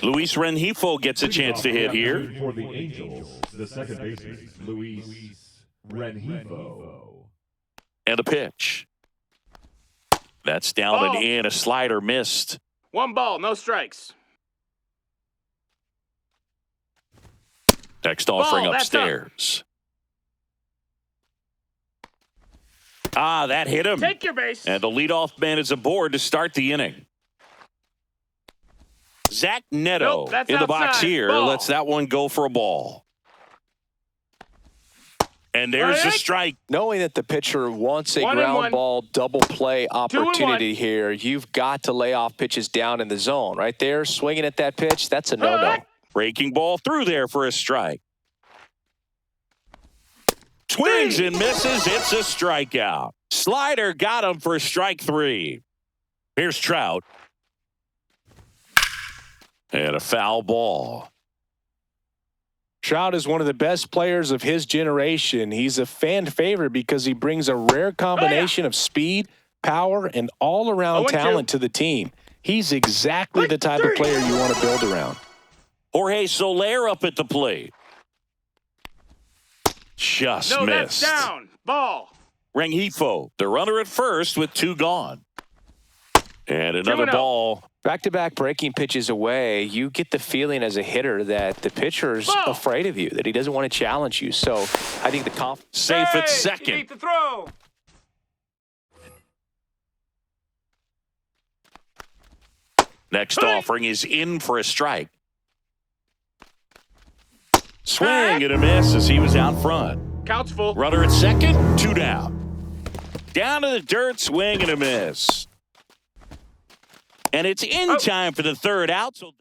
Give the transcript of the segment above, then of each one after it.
Luis Rengifo gets a chance to hit here. For the Angels, the second baseman, Luis Rengifo. And a pitch. That's down and in. A slider missed. 1 ball, no strikes. Next offering upstairs. That hit him. Take your base. And the leadoff man is aboard to start the inning. Zach Neto in the box here. Ball. Lets that one go for a ball. And there's the strike. Knowing that the pitcher wants a ground ball double play opportunity here, you've got to lay off pitches down in the zone. Right there, swinging at that pitch, that's a no-no. Breaking ball through there for a strike. Swings and misses. It's a strikeout. Slider got him for strike 3. Here's Trout. And a foul ball. Trout is one of the best players of his generation. He's a fan favorite because he brings a rare combination of speed, power, and all-around talent to the team. He's exactly the type of player you want to build around. Jorge Soler up at the plate. Just missed. That's down. Ball. Rengifo, the runner at first with 2 gone. And another ball. Back-to-back breaking pitches away, you get the feeling as a hitter that the pitcher's afraid of you, that he doesn't want to challenge you. So I think the confidence. Safe at second. Beat the throw. Next offering is in for a strike. Swing and a miss as he was out front. Count's full. Runner at second, 2 down. Down to the dirt, swing and a miss. And it's in time for the 3rd out. So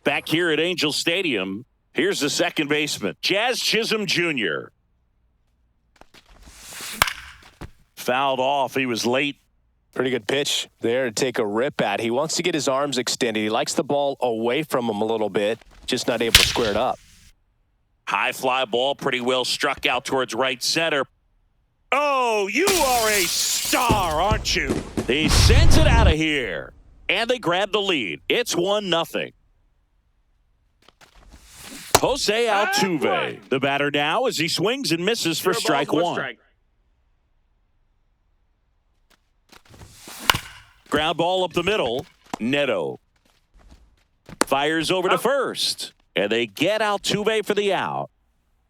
back here at Angel Stadium, here's the second baseman, Jazz Chisholm Jr. Fouled off. He was late. Pretty good pitch there to take a rip at. He wants to get his arms extended. He likes the ball away from him a little bit, just not able to square it up. High fly ball, pretty well struck out towards right center. Oh, you are a star, aren't you? He sends it out of here, and they grab the lead. It's 1-0. Jose Altuve, the batter now, as he swings and misses for strike 1. Ground ball up the middle. Neto fires over to first, and they get Altuve for the out.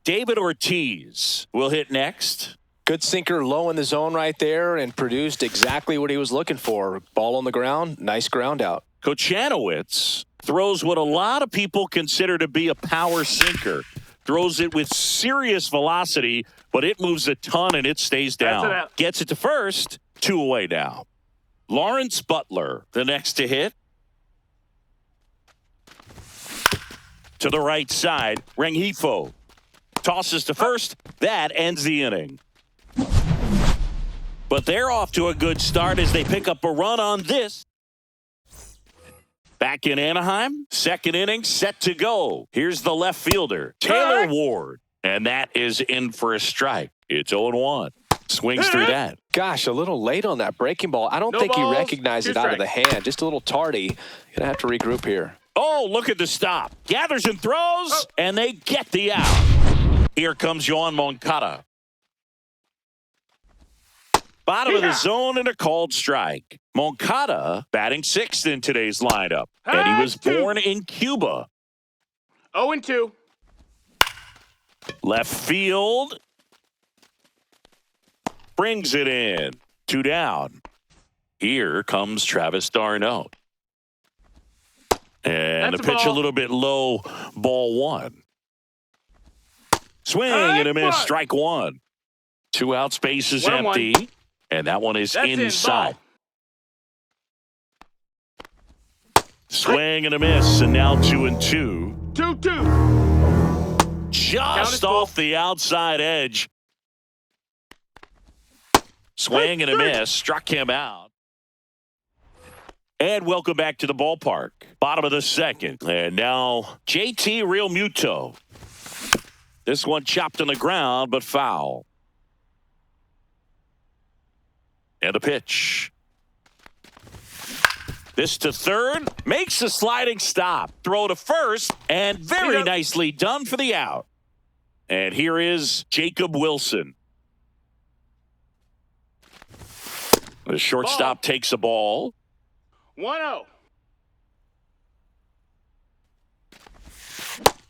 David Ortiz will hit next. Good sinker low in the zone right there and produced exactly what he was looking for. Ball on the ground, nice ground out. Kochanowicz throws what a lot of people consider to be a power sinker. Throws it with serious velocity, but it moves a ton and it stays down. Gets it to first, 2 away now. Lawrence Butler, the next to hit. To the right side, Rengifo tosses to first. That ends the inning. But they're off to a good start as they pick up a run on this. Back in Anaheim, second inning set to go. Here's the left fielder, Taylor Ward. And that is in for a strike. It's 0-1. Swings through that. Gosh, a little late on that breaking ball. I don't think he recognized it out of the hand. Just a little tardy. Gonna have to regroup here. Oh, look at the stop. Gathers and throws, and they get the out. Here comes Yoan Moncada. Bottom of the zone and a called strike. Moncada batting 6th in today's lineup. And he was born in Cuba. 0-2. Left field. Brings it in. 2 down. Here comes Travis d'Arnaud. And the pitch a little bit low. Ball 1. Swing and a miss. Strike 1. 2 out. Space is empty. And that one is inside. Swing and a miss. And now 2-2. 2-2. Just off the outside edge. Swing and a miss. Struck him out. And welcome back to the ballpark. Bottom of the second. And now JT Realmuto. This one chopped on the ground, but foul. And a pitch. This to third, makes a sliding stop. Throw to first, and very nicely done for the out. And here is Jacob Wilson. The shortstop takes a ball. 1-0.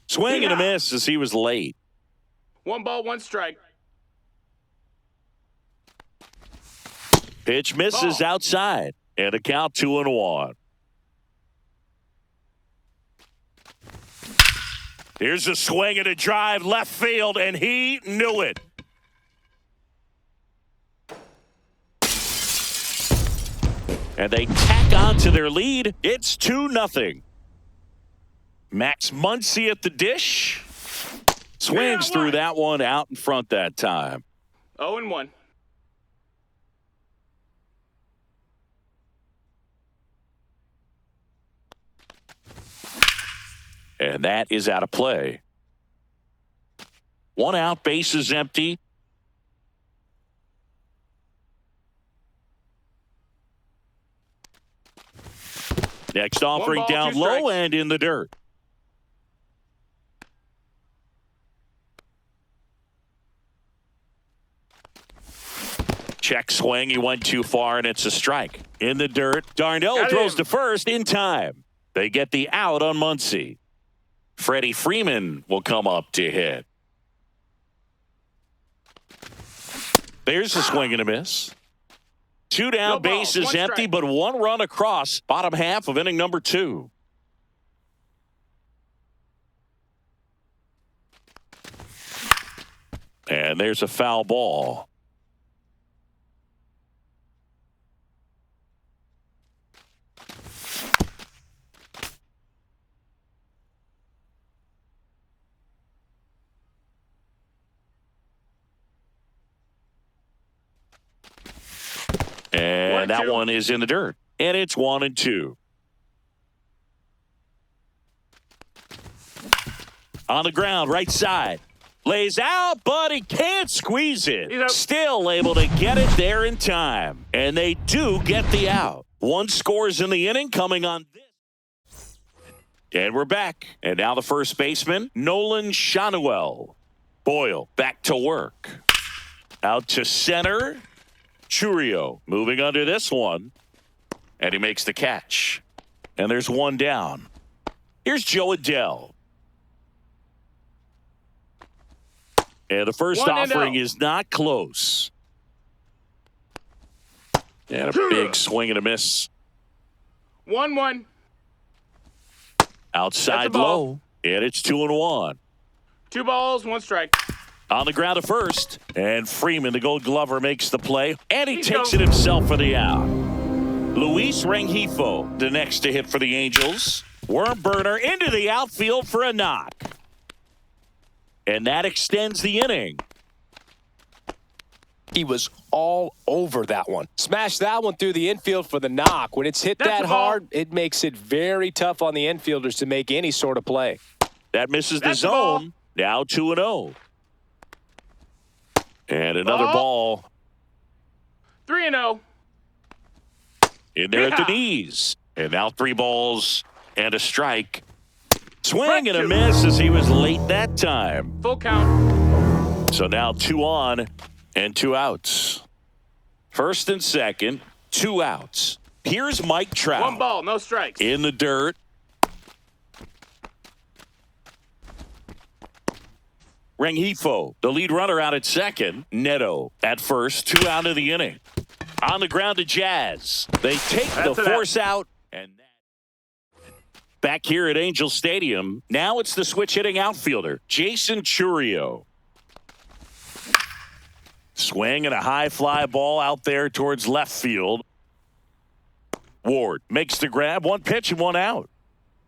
Swing and a miss as he was late. 1 ball, 1 strike. Pitch misses outside. And a count 2-1. Here's a swing and a drive left field, and he knew it. And they tack on to their lead. It's 2-0. Max Muncy at the dish. Swings through that one out in front that time. 0-1. And that is out of play. 1 out, base is empty. Next offering down low and in the dirt. Check swing. He went too far, and it's a strike. In the dirt. Darnell throws to first in time. They get the out on Muncy. Freddie Freeman will come up to hit. There's a swing and a miss. 2 down, base is empty, but 1 run across. Bottom half of inning number 2. And there's a foul ball. And that one is in the dirt. And it's 1-2. On the ground, right side. Lays out, but he can't squeeze it. Still able to get it there in time. And they do get the out. 1 scores in the inning coming on this. And we're back. And now the first baseman, Nolan Shanuel. Boyle back to work. Out to center. Churio moving under this one. And he makes the catch. And there's 1 down. Here's Joe Adele. And the first offering is not close. And a big swing and a miss. 1-1. Outside low. And it's 2-1. 2 balls, 1 strike. On the ground at first. And Freeman, the Gold Glover, makes the play. And he takes it himself for the out. Luis Rengifo, the next to hit for the Angels. Worm burner into the outfield for a knock. And that extends the inning. He was all over that one. Smashed that one through the infield for the knock. When it's hit that hard, it makes it very tough on the infielders to make any sort of play. That misses the zone. Now 2-0. And another ball. 3-0. In there at the knees. And now 3 balls and a strike. Swing and a miss as he was late that time. Full count. So now 2 on and 2 outs. First and second, 2 outs. Here's Mike Trout. 1 ball, no strikes. In the dirt. Rengifo, the lead runner out at second. Neto at first, 2 out of the inning. On the ground to Jazz. They take the force out. And back here at Angel Stadium, now it's the switch hitting outfielder, Jason Churio. Swing and a high fly ball out there towards left field. Ward makes the grab, 1 pitch and 1 out.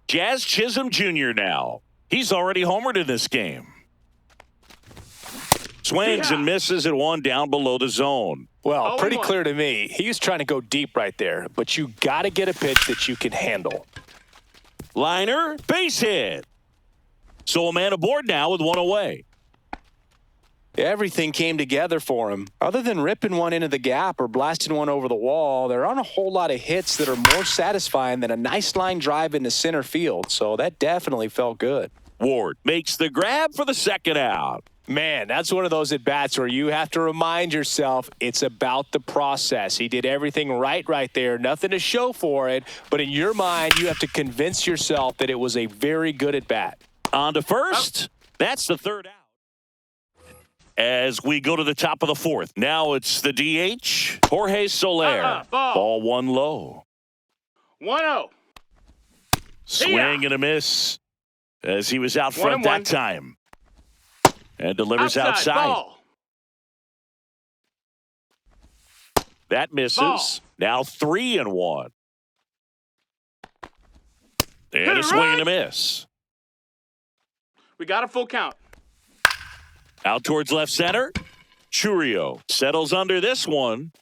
Jazz Chisholm Jr. now. He's already homered in this game. Swings and misses at 1 down below the zone. Well, pretty clear to me. He was trying to go deep right there, but you got to get a pitch that you can handle. Liner, base hit. So a man aboard now with 1 away. Everything came together for him. Other than ripping one into the gap or blasting one over the wall, there aren't a whole lot of hits that are more satisfying than a nice line drive into center field. So that definitely felt good. Ward makes the grab for the second out. Man, that's one of those at-bats where you have to remind yourself it's about the process. He did everything right there. Nothing to show for it. But in your mind, you have to convince yourself that it was a very good at-bat. On to first. That's the third out. As we go to the top of the fourth. Now it's the DH, Jorge Soler. Ball one low. 1-0. Swing and a miss as he was out front that time. And delivers outside. Ball. That misses. Ball. Now 3-1. And a swing and a miss. We got a full count. Out towards left center. Churio settles under this one.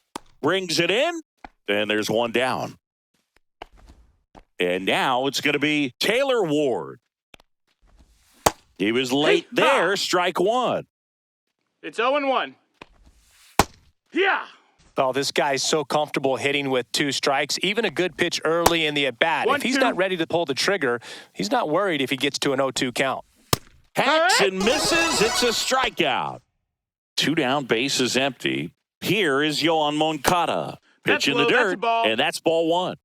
Brings it in. And there's one down. And now it's going to be Taylor Ward. He was late there. Strike one. It's 0-1. Yeah. Oh, this guy's so comfortable hitting with 2 strikes. Even a good pitch early in the at-bat. If he's not ready to pull the trigger, he's not worried if he gets to an 0-2 count. Hacks and misses. It's a strikeout. 2 down, bases empty. Here is Yohan Moncada. Pitch in the dirt, and that's ball one.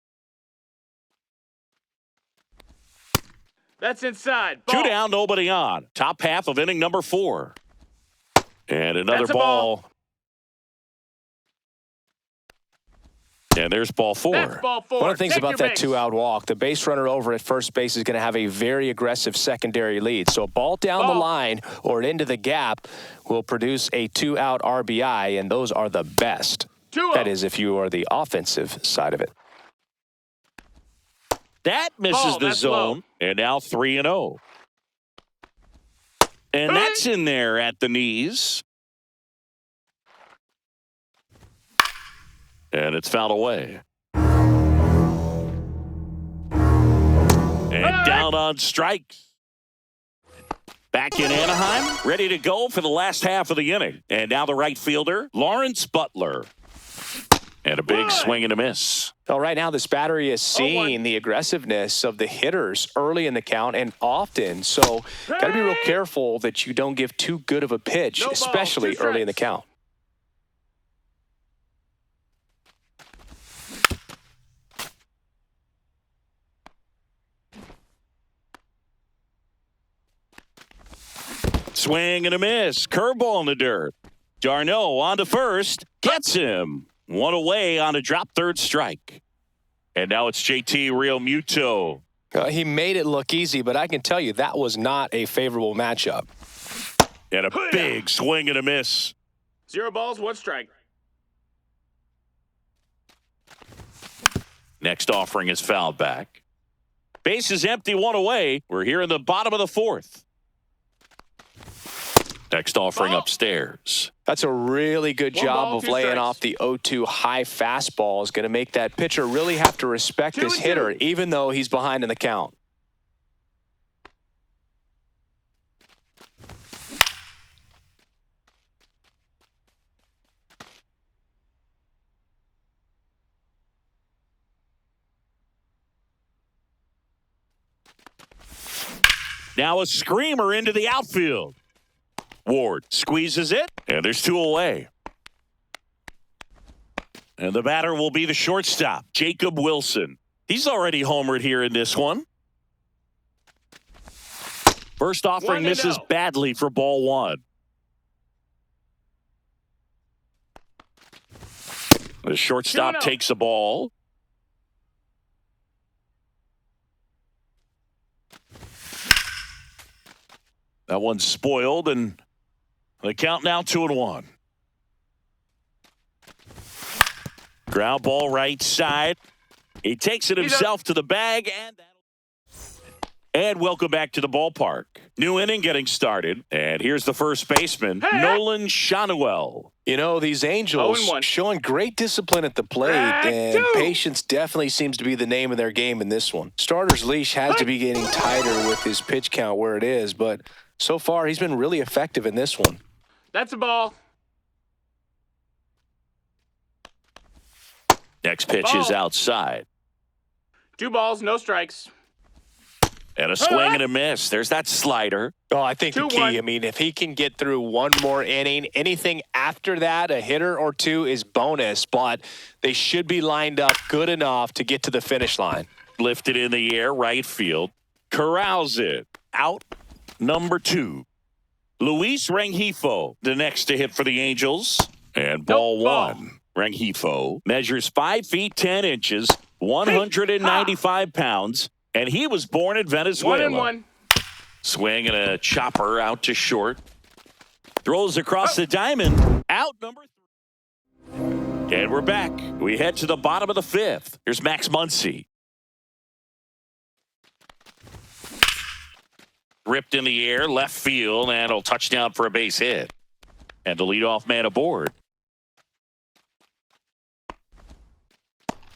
That's inside. Ball. 2 down, nobody on. Top half of inning number 4. And another That's a ball. And there's ball 4. That's ball 4. One of the things Take about your that base. 2-out walk, the base runner over at first base is going to have a very aggressive secondary lead. So a ball down the line or into the gap will produce a 2-out RBI, and those are the best. 2-0. That is if you are the offensive side of it. That misses the that's zone. low. And now 3-0. And that's in there at the knees. And it's fouled away. And down on strikes. Back in Anaheim, ready to go for the last half of the inning. And now the right fielder, Lawrence Butler. And a big swing and a miss. Well, right now this battery is seeing the aggressiveness of the hitters early in the count and often. So got to be real careful that you don't give too good of a pitch, No ball, especially 2 early in the strikes. count. Swing and a miss. Curveball in the dirt. Darno on to first. Gets him. One away on a drop third strike. And now it's JT Realmuto. He made it look easy, but I can tell you that was not a favorable matchup. And a big swing and a miss. 0 balls, 1 strike. Next offering is fouled back. Base is empty, 1 away. We're here in the bottom of the 4th. Next offering upstairs. That's a really good 1 job ball, of 2 laying strikes. off the 0-2 high fastball. Is going to make that pitcher really have to respect this 2-2. hitter, even though he's behind in the count. Now a screamer into the outfield. Ward squeezes it, and there's 2 away. And the batter will be the shortstop, Jacob Wilson. He's already homered here in this one. First offering 1-0. misses badly for ball 1. The shortstop 2-0. takes a ball. That one's spoiled, and the count now 2-1. Ground ball right side. He takes it himself to the bag, and welcome back to the ballpark. New inning getting started, and here's the first baseman, Nolan Shanuel. You know, these Angels 0-1. showing great discipline at the plate, and patience definitely seems to be the name of their game in this one. Starter's leash has to be getting tighter with his pitch count where it is, but so far he's been really effective in this one. That's a ball. Next pitch is outside. 2 balls, no strikes. And a swing and a miss. There's that slider. Oh, I think the 2-1. key, I mean, if he can get through one more inning, anything after that, a hitter or two is bonus, but they should be lined up good enough to get to the finish line. Lifted in the air, right field. Corrals it. Out number 2. Luis Rengifo, the next to hit for the Angels. And ball one. Rengifo measures 5 feet 10 inches, 195 pounds, and he was born in Venezuela. 1-1. Swing and a chopper out to short. Throws across the diamond. Out number 3. And we're back. We head to the bottom of the 5th. Here's Max Muncy. Ripped in the air, left field, and a touchdown for a base hit. And the leadoff man aboard.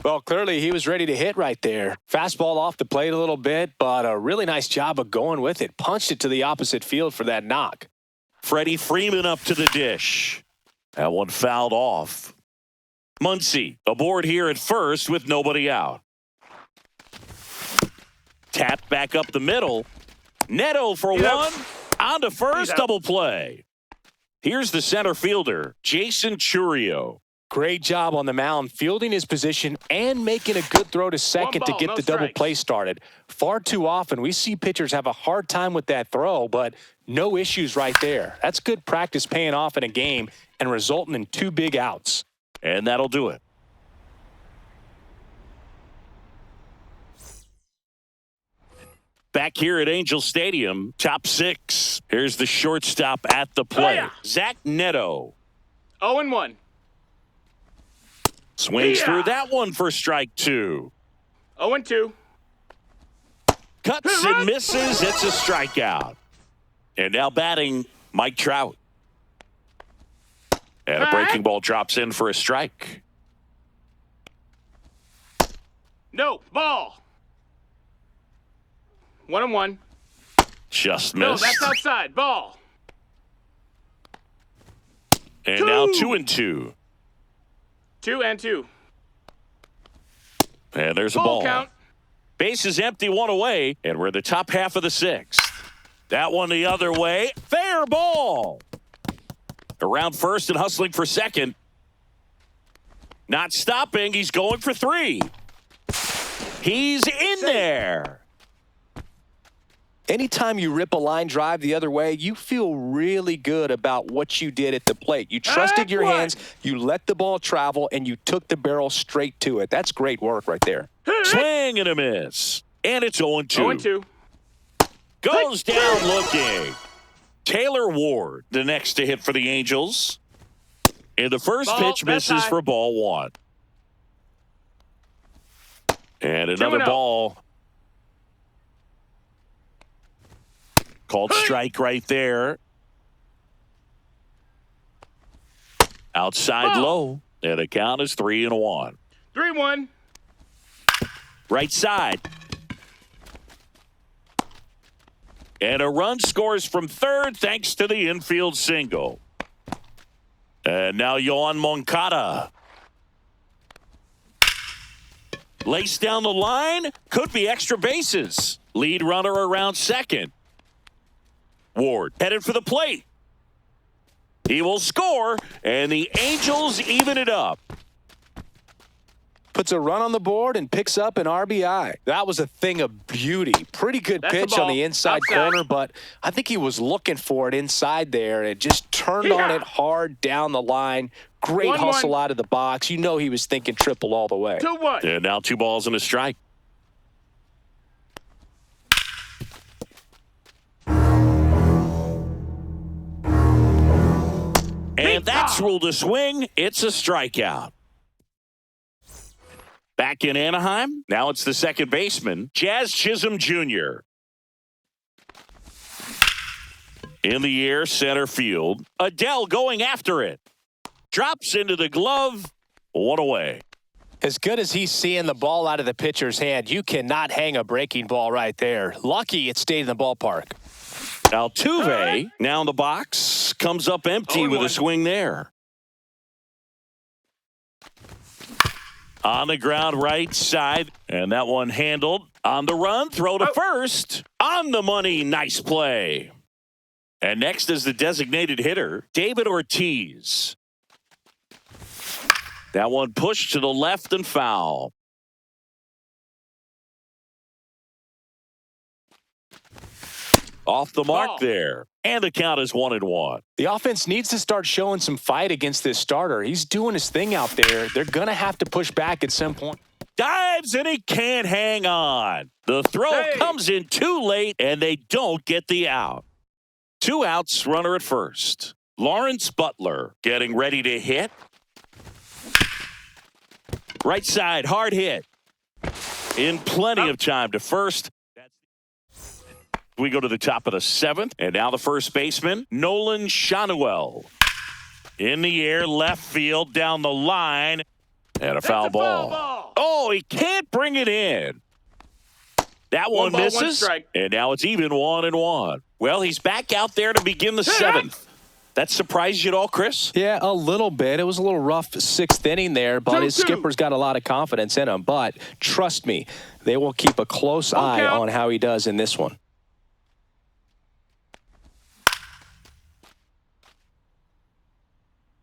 Well, clearly he was ready to hit right there. Fastball off the plate a little bit, but a really nice job of going with it. Punched it to the opposite field for that knock. Freddie Freeman up to the dish. That one fouled off. Muncy aboard here at first with nobody out. Tapped back up the middle. Neto for one. On to first, double play. Here's the center fielder, Jason Churio. Great job on the mound, fielding his position and making a good throw to second to get the double play started. Far too often, we see pitchers have a hard time with that throw, but no issues right there. That's good practice paying off in a game and resulting in 2 big outs. And that'll do it. Back here at Angel Stadium, top 6. Here's the shortstop at the plate, Zach Neto. 0-1. Swings through that one for strike 2. 0-2. Cuts and misses. It's a strikeout. And now batting, Mike Trout. And a breaking ball drops in for a strike. No, ball. 1-1. Just No, missed. that's outside. Ball. And now 2-2. 2-2. And there's a Full ball. count. Base is empty, one away, and we're in the top half of the 6th. That one the other way. Fair ball. Around first and hustling for second. Not stopping. He's going for 3. He's in there. Anytime you rip a line drive the other way, you feel really good about what you did at the plate. You trusted your hands, you let the ball travel, and you took the barrel straight to it. That's great work right there. Swing and a miss. And it's 0-2. 0-2. Goes down looking. Taylor Ward, the next to hit for the Angels. And the first pitch misses for ball 1. And another 2-0. ball. Called strike right there. Outside low. And the count is 3-1. 3-1. Right side. And a run scores from third thanks to the infield single. And now Yohan Moncada. Laced down the line. Could be extra bases. Lead runner around second. Ward headed for the plate. He will score, and the Angels even it up. Puts a run on the board and picks up an RBI. That was a thing of beauty. Pretty good pitch on the inside corner, but I think he was looking for it inside there and just turned on it hard down the line. Great hustle out of the box. You know he was thinking triple all the way. 2-1. And now 2 balls and a strike. And that's ruled a swing. It's a strikeout. Back in Anaheim, now it's the second baseman, Jazz Chisholm Jr. In the air, center field. Adele going after it. Drops into the glove. 1 away. As good as he's seeing the ball out of the pitcher's hand, you cannot hang a breaking ball right there. Lucky it stayed in the ballpark. Altuve now in the box. comes up empty with a swing there. On the ground right side, and that one handled. On the run, throw to first. On the money, nice play. And next is the designated hitter, David Ortiz. That one pushed to the left and foul. Off the mark there. And the count is 1-1. The offense needs to start showing some fight against this starter. He's doing his thing out there. They're going to have to push back at some point. Dives and he can't hang on. The throw comes in too late and they don't get the out. 2 outs, runner at first. Lawrence Butler getting ready to hit. Right side, hard hit. In plenty of time to first. We go to the top of the 7th, and now the first baseman, Nolan Shanuel. In the air, left field, down the line, and a foul ball. Oh, he can't bring it in. That one misses, and now it's even 1-1. Well, he's back out there to begin the 7th. That surprised you at all, Chris? Yeah, a little bit. It was a little rough 6th inning there, but his skipper's got a lot of confidence in him. But trust me, they will keep a close eye on how he does in this one.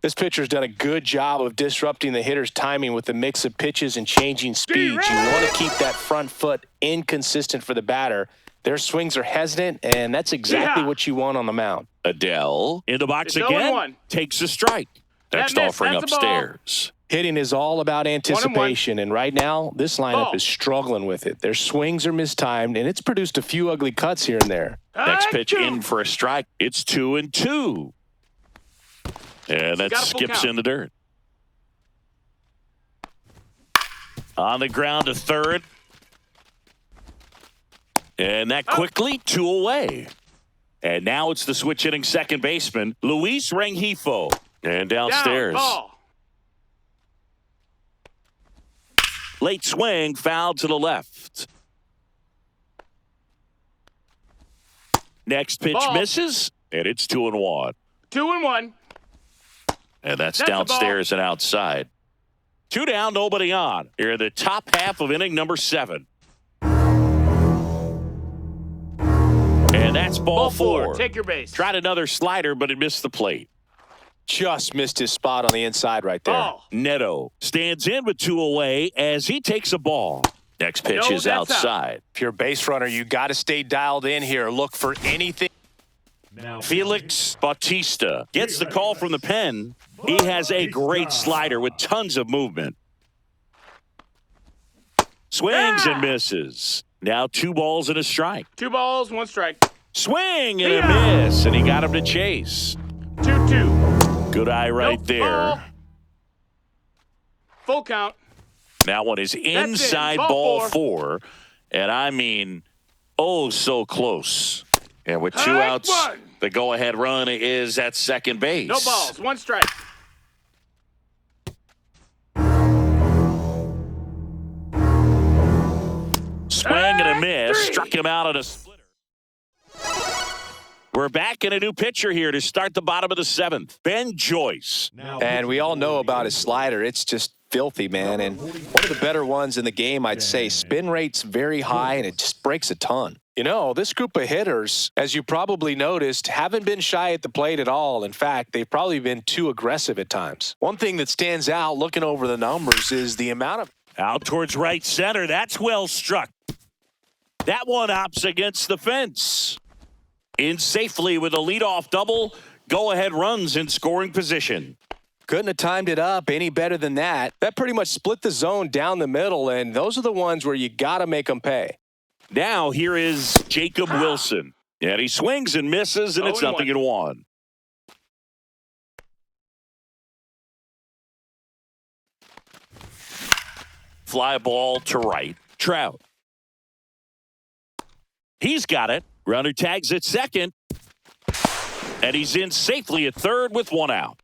This pitcher's done a good job of disrupting the hitter's timing with the mix of pitches and changing speeds. You want to keep that front foot inconsistent for the batter. Their swings are hesitant, and that's exactly what you want on the mound. Adele in the box again, takes a strike. Next offering upstairs. Hitting is all about anticipation, and right now, this lineup is struggling with it. Their swings are mistimed, and it's produced a few ugly cuts here and there. Next pitch in for a strike. It's 2-2. And that skips in the dirt. On the ground to third. And that quickly 2 away. And now it's the switch hitting second baseman, Luis Rengifo. And downstairs. Late swing, foul to the left. Next pitch misses, and it's 2-1. 2-1. And that's downstairs and outside. 2 down, nobody on. Here in the top half of inning number 7. And that's ball 4. Take your base. Tried another slider, but it missed the plate. Just missed his spot on the inside right there. Neto stands in with 2 away as he takes a ball. Next pitch is outside. If you're a base runner, you got to stay dialed in here. Look for anything. Felix Bautista gets the call from the pen. He has a great slider with tons of movement. Swings and misses. Now 2 balls and a strike. 2 balls, 1 strike. Swing and a miss, and he got him to chase. 2-2. Good eye right there. Full count. That one is inside ball 4. And I mean, oh, so close. And with 2 outs, the go-ahead run is at second base. No balls, 1 strike. Swing and a miss. Struck him out on a splitter. We're back in a new pitcher here to start the bottom of the 7th. Ben Joyce. And we all know about his slider. It's just filthy, man. And one of the better ones in the game, I'd say. Spin rate's very high, and it just breaks a ton. You know, this group of hitters, as you probably noticed, haven't been shy at the plate at all. In fact, they've probably been too aggressive at times. One thing that stands out looking over the numbers is the amount of... Out towards right center. That's well struck. That one opts against the fence. In safely with a leadoff double. Go-ahead runs in scoring position. Couldn't have timed it up any better than that. That pretty much split the zone down the middle, and those are the ones where you got to make them pay. Now here is Jacob Wilson. And he swings and misses, and it's 0-1. Fly ball to right. Trout. He's got it. Runner tags at second. And he's in safely at third with 1 out.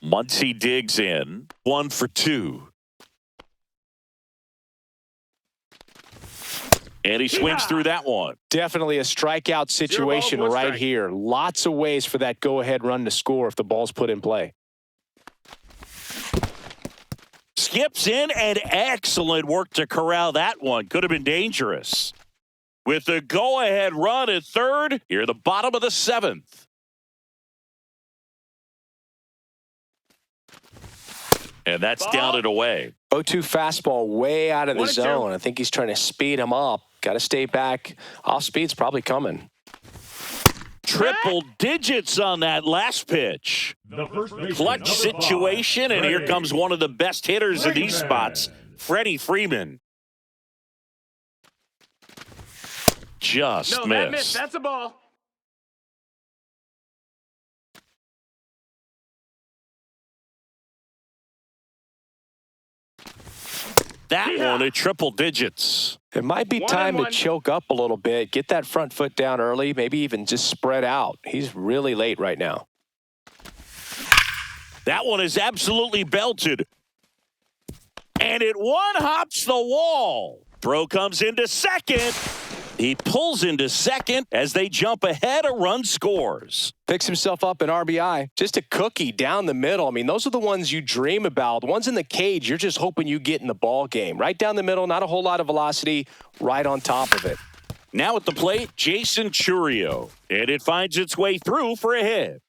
Muncy digs in. 1 for 2. And he swings through that one. Definitely a strikeout situation right strike. here. Lots of ways for that go-ahead run to score if the ball's put in play. Skips in, and excellent work to corral that one. Could have been dangerous. With the go-ahead run at third, here at the bottom of the seventh. And that's down and away. 0-2 fastball way out of the zone. I think he's trying to speed him up. Got to stay back. Off speed's probably coming. Triple digits on that last pitch. Clutch situation, and here comes one of the best hitters in these spots, Freddie Freeman. Just No, missed. that missed. That's a ball. That one at triple digits. It might be time to choke up a little bit, get that front foot down early, maybe even just spread out. He's really late right now. That one is absolutely belted. And it one-hops the wall. Throw comes into second. He pulls into second as they jump ahead. A run scores. Picks himself up an RBI. Just a cookie down the middle. I mean, those are the ones you dream about. The ones in the cage, you're just hoping you get in the ball game. Right down the middle, not a whole lot of velocity, right on top of it. Now at the plate, Jason Churio. And it finds its way through for a hit.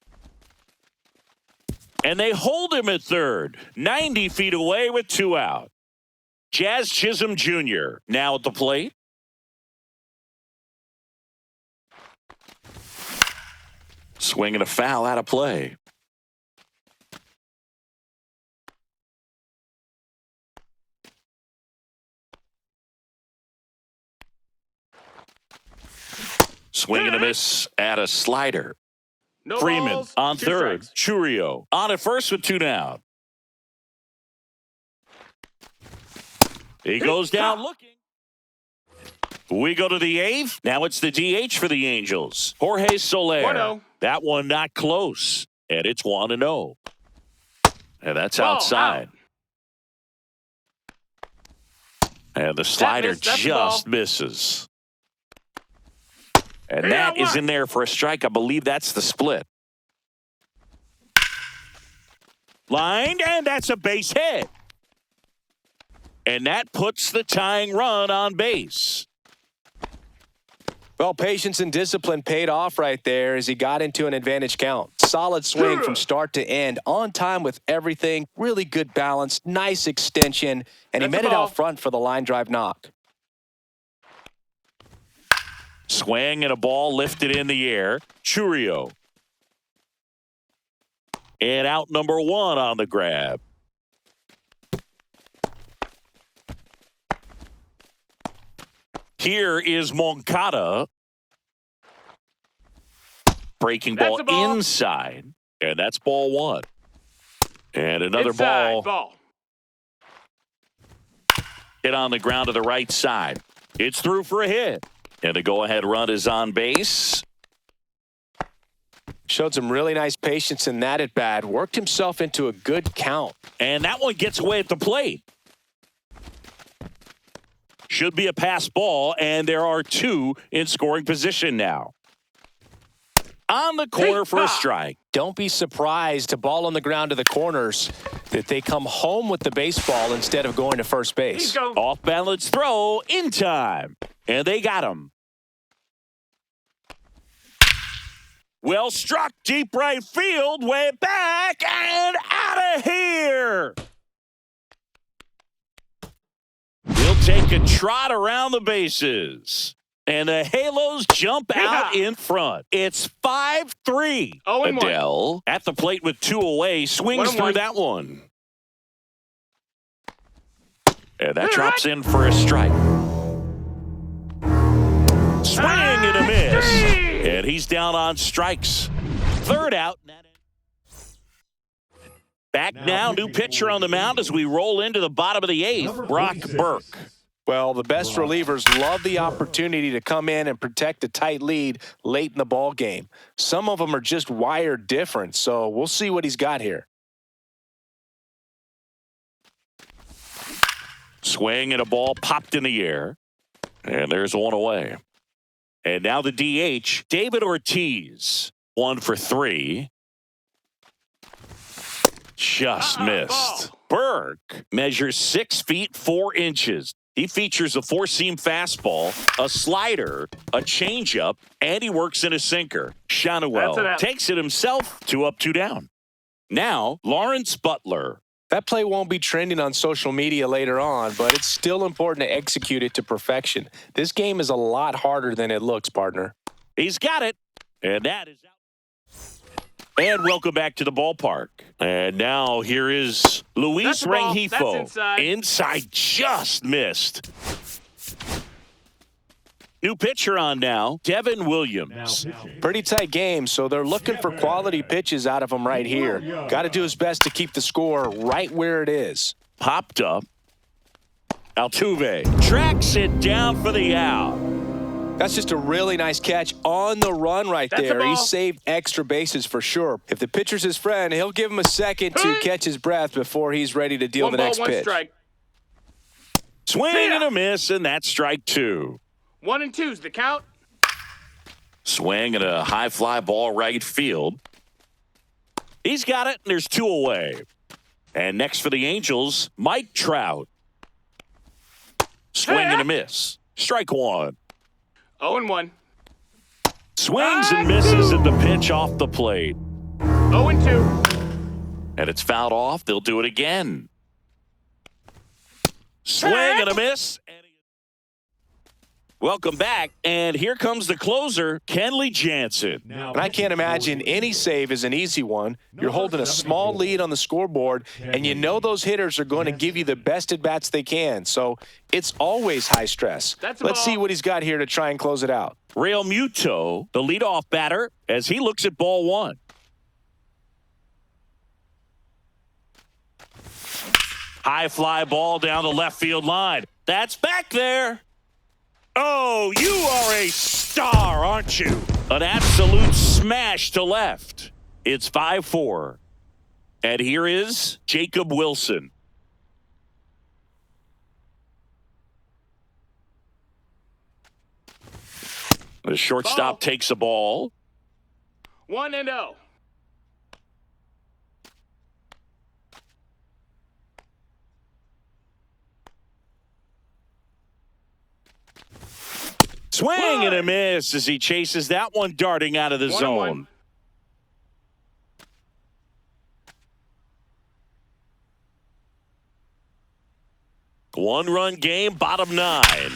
And they hold him at third, 90 feet away with 2 out. Jazz Chisholm Jr. now at the plate. Swinging a foul out of play. Swing and a miss at a slider. No Freeman balls, on 2 third. strikes. Churio on at first with 2 down. He goes down looking. We go to the 8th. Now it's the DH for the Angels. Jorge Soler. 1-0. That one not close. And it's 1-0. And that's Ball outside. And the slider missed. That's just the misses. And Yeah, that is in there for a strike. I believe that's the split. Lined, and that's a base hit. And that puts the tying run on base. Well, patience and discipline paid off right there as he got into an advantage count. Solid swing from start to end. On time with everything. Really good balance. Nice extension. And he met it out front for the line drive knock. Swing and a ball lifted in the air. Churio. And out number 1 on the grab. Here is Moncada. Breaking ball inside. And that's ball 1. And another Inside, ball. Hit on the ground to the right side. It's through for a hit. And the go-ahead run is on base. Showed some really nice patience in that at bat. Worked himself into a good count. And that one gets away at the plate. Should be a pass ball, and there are 2 in scoring position now. On the corner for a strike. Don't be surprised to ball on the ground to the corners that they come home with the baseball instead of going to first base. Off balance throw in time. And they got him. Well struck deep right field, way back and out of here. He'll take a trot around the bases. And the Halos jump out in front. It's 5-3. Adele at the plate with 2 away. Swings through that one. And that drops in for a strike. Swing and a miss. And he's down on strikes. 3rd out. Back now, new pitcher on the mound as we roll into the bottom of the 8th. Brock Burke. Well, the best relievers love the opportunity to come in and protect a tight lead late in the ball game. Some of them are just wired different, so we'll see what he's got here. Swing and a ball popped in the air. And there's one away. And now the DH, David Ortiz, 1 for 3. Just missed. Burke measures 6 feet 4 inches. He features a four-seam fastball, a slider, a changeup, and he works in a sinker. Shanuel takes it himself, 2 up, 2 down. Now, Lawrence Butler. That play won't be trending on social media later on, but it's still important to execute it to perfection. This game is a lot harder than it looks, partner. He's got it, and that is out. And welcome back to the ballpark. And now here is Luis Rengifo. Inside, just missed. New pitcher on now, Devin Williams. Pretty tight game, so they're looking for quality pitches out of him right here. Got to do his best to keep the score right where it is. Popped up. Altuve tracks it down for the out. That's just a really nice catch on the run right there. He saved extra bases for sure. If the pitcher's his friend, he'll give him a second to catch his breath before he's ready to deal the next pitch. 1 strike. Swing and a miss, and that's strike 2. 1 and 2's the count. Swing and a high fly ball right field. He's got it, and there's 2 away. And next for the Angels, Mike Trout. Swing and a miss. Strike 1. 0 and 1. Swings and misses at the pitch off the plate. 0 and 2. And it's fouled off. They'll do it again. Swing and a miss. Welcome back, and here comes the closer, Kenley Jansen. And I can't imagine any save is an easy one. You're holding a small lead on the scoreboard, and you know those hitters are going to give you the best at-bats they can. So it's always high stress. Let's see what he's got here to try and close it out. Real Muto, the leadoff batter, as he looks at ball 1. High fly ball down the left field line. That's back there. Oh, you are a star, aren't you? An absolute smash to left. It's 5-4. And here is Jacob Wilson. The shortstop takes a ball. 1 and 0. Swing and a miss as he chases that one darting out of the zone. 1-run game, bottom 9.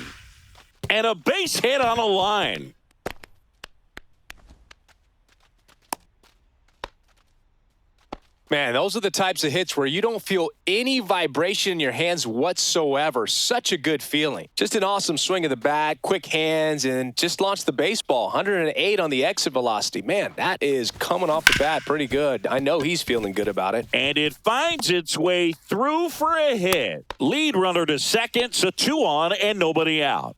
And a base hit on a line. Man, those are the types of hits where you don't feel any vibration in your hands whatsoever. Such a good feeling. Just an awesome swing of the bat, quick hands, and just launched the baseball. 108 on the exit velocity. Man, that is coming off the bat pretty good. I know he's feeling good about it. And it finds its way through for a hit. Lead runner to second, so 2 on and nobody out.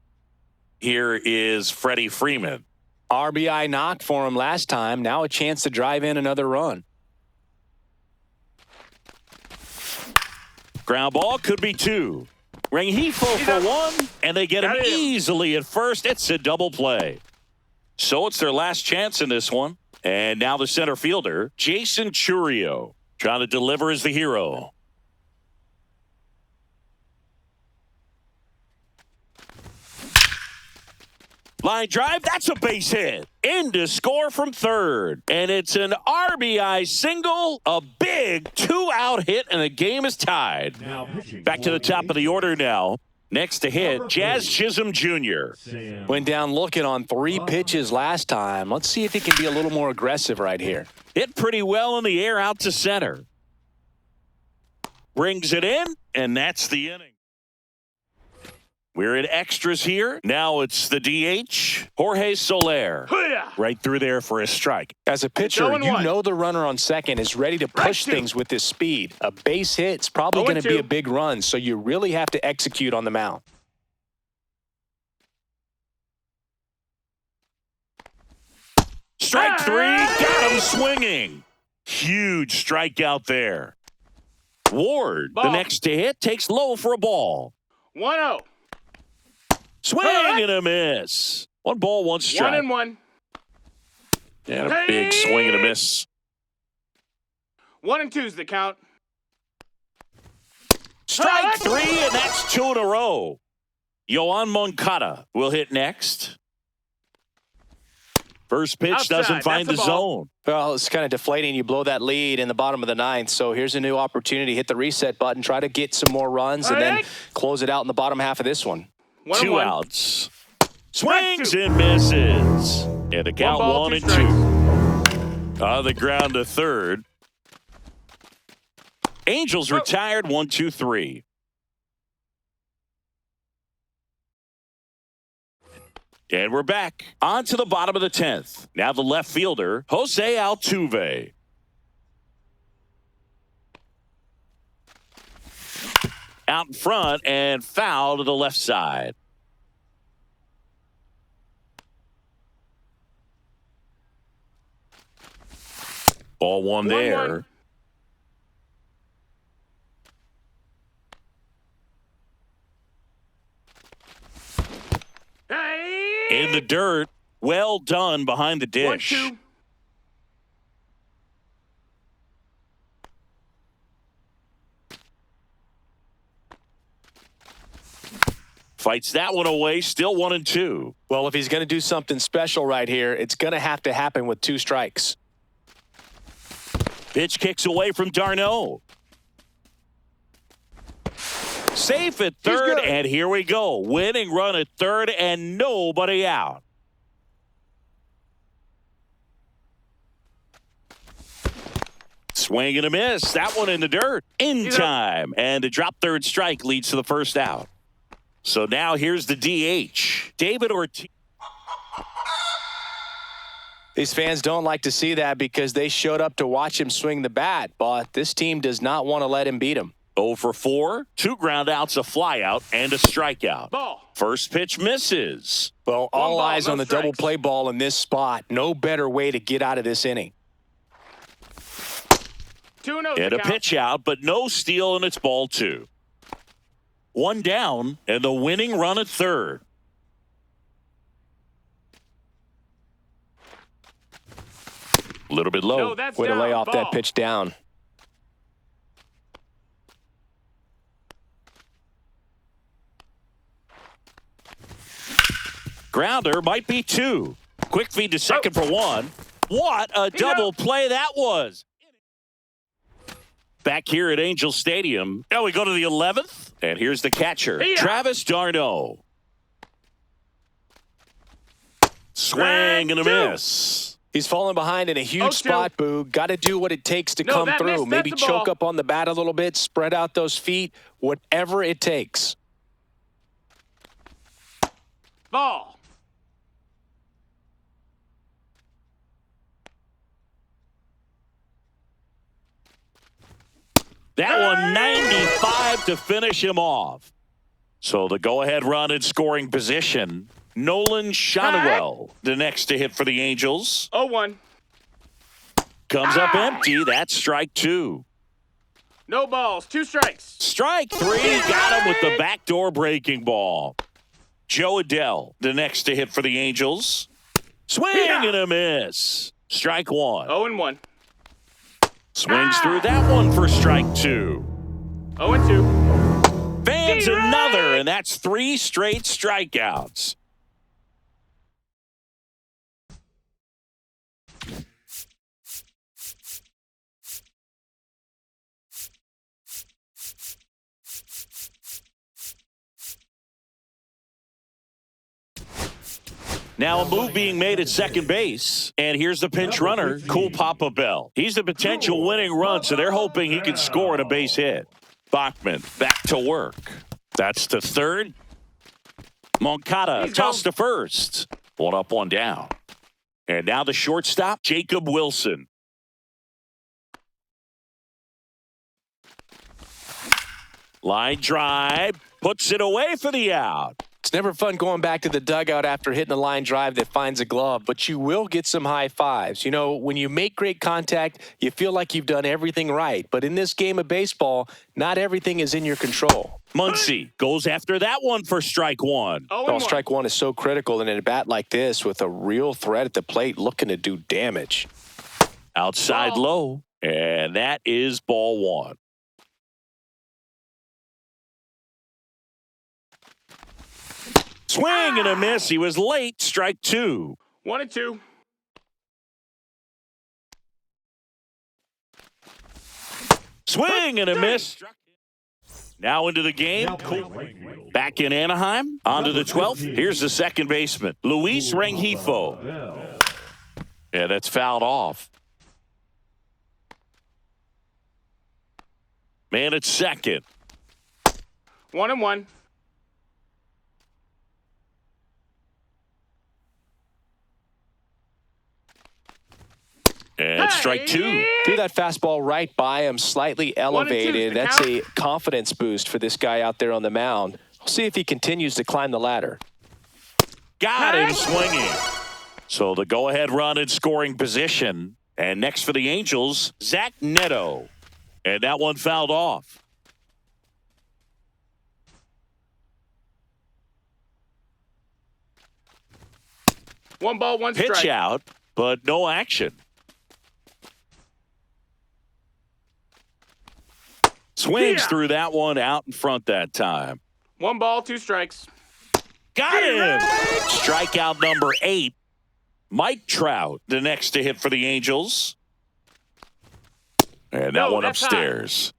Here is Freddie Freeman. RBI knock for him last time. Now a chance to drive in another run. Ground ball could be 2. Rengifo for 1, and they get him easily at first. It's a double play. So it's their last chance in this one. And now the center fielder, Jason Churio, trying to deliver as the hero. Line drive, that's a base hit. In to score from third. And it's an RBI single, a big 2-out hit, and the game is tied. Back to the top of the order now. Next to hit, Jazz Chisholm Jr. Went down looking on 3 pitches last time. Let's see if he can be a little more aggressive right here. Hit pretty well in the air out to center. Brings it in, and that's the inning. We're at extras here. Now it's the DH, Jorge Soler. Right through there for a strike. As a pitcher, you know the runner on second is ready to push things with his speed. A base hit's probably going to be a big run, so you really have to execute on the mound. Strike 3, got him swinging. Huge strikeout there. Ward, the next to hit, takes low for a ball. 1-0. Swing and a miss. 1 ball, 1 strike. 1-1. And a big swing and a miss. 1-2's the count. Strike 3, and that's 2 in a row. Yoan Moncada will hit next. First pitch Outside, doesn't find the that's a zone. Well, it's kind of deflating. You blow that lead in the bottom of the 9th. So here's a new opportunity. Hit the reset button. Try to get some more runs and then close it out in the bottom half of this one. 2 outs. Swings and misses. And the count 1 and 2. On the ground to third. Angels retired 1-2-3. And we're back. On to the bottom of the 10th. Now the left fielder, Jose Altuve. Out in front and foul to the left side. Ball 1 there. In the dirt. Well done behind the dish. 1-2. Fights that one away. Still 1 and 2. Well, if he's going to do something special right here, it's going to have to happen with 2 strikes. Pitch kicks away from d'Arnaud. Safe at third, and here we go. Winning run at third, and nobody out. Swing and a miss. That one in the dirt. In time. And a drop third strike leads to the first out. So now here's the DH. David Ortiz. These fans don't like to see that because they showed up to watch him swing the bat, but this team does not want to let him beat him. 0 for 4, 2 ground outs, a fly out, and a strikeout. Ball. First pitch misses. Well, all ball, eyes no on the strikes. double play ball in this spot. No better way to get out of this inning. 2-0's And the a count. pitch out, but no steal, and it's ball 2. 1 down, and the winning run at third. A little bit low. No, that's Way to down. lay off Ball. that pitch down. Grounder might be 2. Quick feed to second for 1. What a double play that was. Back here at Angel Stadium. Now we go to the 11th. And here's the catcher, Travis d'Arnaud. Swing and a miss. He's falling behind in a huge 0-2. spot, Boo. Got to do what it takes to No, come that through. missed. Maybe That's the choke ball. up on the bat a little bit, spread out those feet, whatever it takes. Ball. That one 95 to finish him off. So the go-ahead run in scoring position. Nolan Shotwell, the next to hit for the Angels. 0-1. Comes up empty. That's strike 2. No balls. 2 strikes. Strike 3. Got him with the backdoor breaking ball. Joe Adell, the next to hit for the Angels. Swing and a miss. Strike 1. 0-1. Swings through that one for strike 2. 0-2. Fans another, and that's 3 straight strikeouts. Now a move being made at second base, and here's the pinch runner, Cool Papa Bell. He's the potential winning run, so they're hoping he can score on a base hit. Bachman back to work. That's to third. Moncada tossed to first. 1 up, 1 down. And now the shortstop, Jacob Wilson. Line drive, puts it away for the out. It's never fun going back to the dugout after hitting a line drive that finds a glove, but you will get some high fives. You know, when you make great contact, you feel like you've done everything right. But in this game of baseball, not everything is in your control. Muncy goes after that one for strike one. Oh, strike one is so critical in a bat like this with a real threat at the plate looking to do damage. Outside low, and that is ball one. Swing and a miss. He was late. Strike two. 1-2. Swing and a miss. Now into the game. Back in Anaheim. On to the 12th. Here's the second baseman, Luis Rengifo. Yeah, that's fouled off. Man at second. 1-1. And strike two. Threw that fastball right by him, slightly elevated. That's a confidence boost for this guy out there on the mound. We'll see if he continues to climb the ladder. Got him swinging. So the go-ahead run in scoring position. And next for the Angels, Zach Neto. And that one fouled off. One ball, one strike. Pitch out, but no action. Swings through that one out in front that time. One ball, two strikes. Got him. Strikeout number 8. Mike Trout, the next to hit for the Angels. And that one upstairs.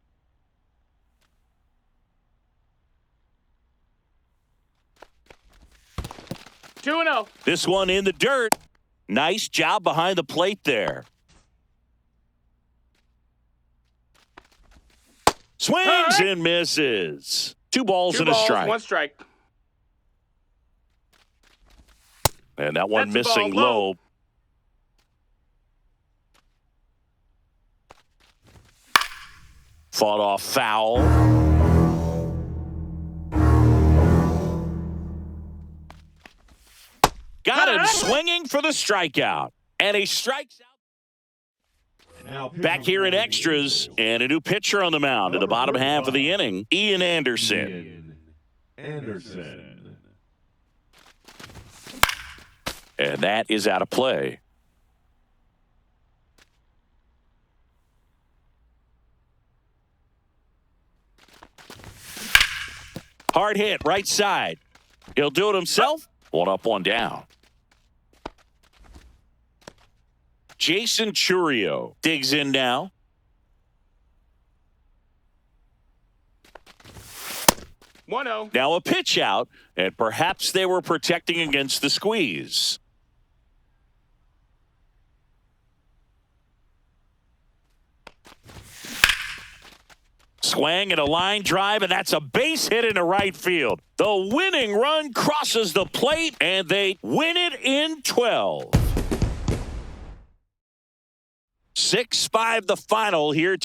High. 2-0. This one in the dirt. Nice job behind the plate there. Swings and misses. Two balls and a strike. One strike. And that one missing low. Fought off foul. Got him swinging for the strikeout. And he strikes out. Back here in extras, and a new pitcher on the mound in the bottom half of the inning, Ian Anderson. And that is out of play. Hard hit, right side. He'll do it himself. One up, one down. Jason Churio digs in now. Now a pitch out, and perhaps they were protecting against the squeeze. Swing and a line drive, and that's a base hit into right field. The winning run crosses the plate, and they win it in 12. 6-5 the final here.